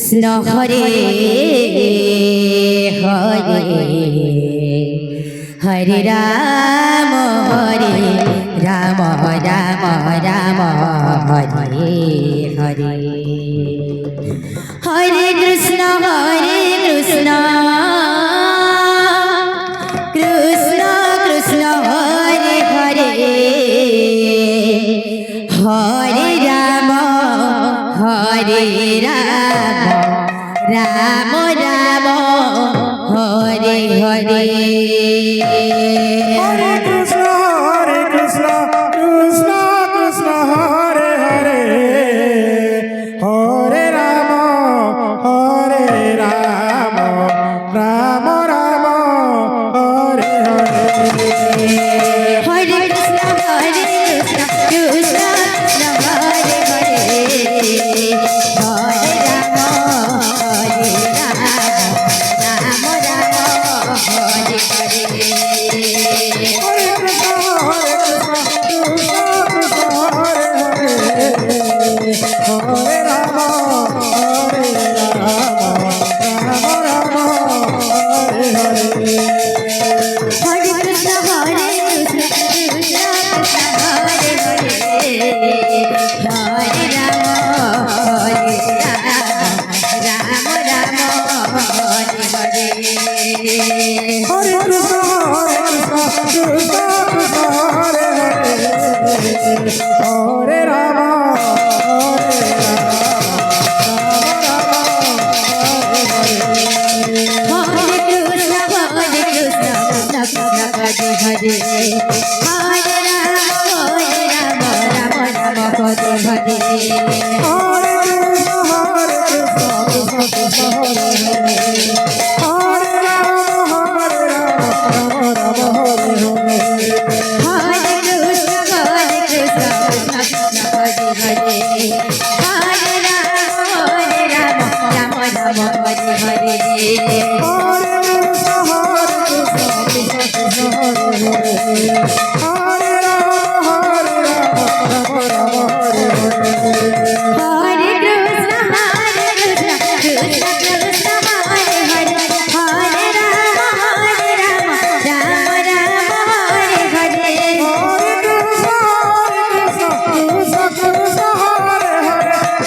Krishna Hare Hare Hare Ram Ram Ram Ram Hare Hare Hare Krishna Krishna Krishna Hare Hare Hare Ram Ram Ram Hare Hare Hare Krishna Krishna Krishna Hare Hare Hare Ram Ram Ram Ram Hare Hare Hare Krishna Krishna Hare Hare Hare Ram Ram Ram Hare Hare Hare Krishna Krishna Hare Hare Hare Ram Ram Ram Hare Hare Hare Krishna Krishna Hare Hare Hare Ram Ram Ram Hare Hare Hare Krishna Krishna Hare Hare Hare Ram Hare Krishna Krishna Hare Hare Hare Ram Ram Ram Hare Hare Hare Krishna Hare Hare Ram Ram Hare Hare Hare Krishna Krishna Hare Hare Hare Ram Ram Ram Hare Hare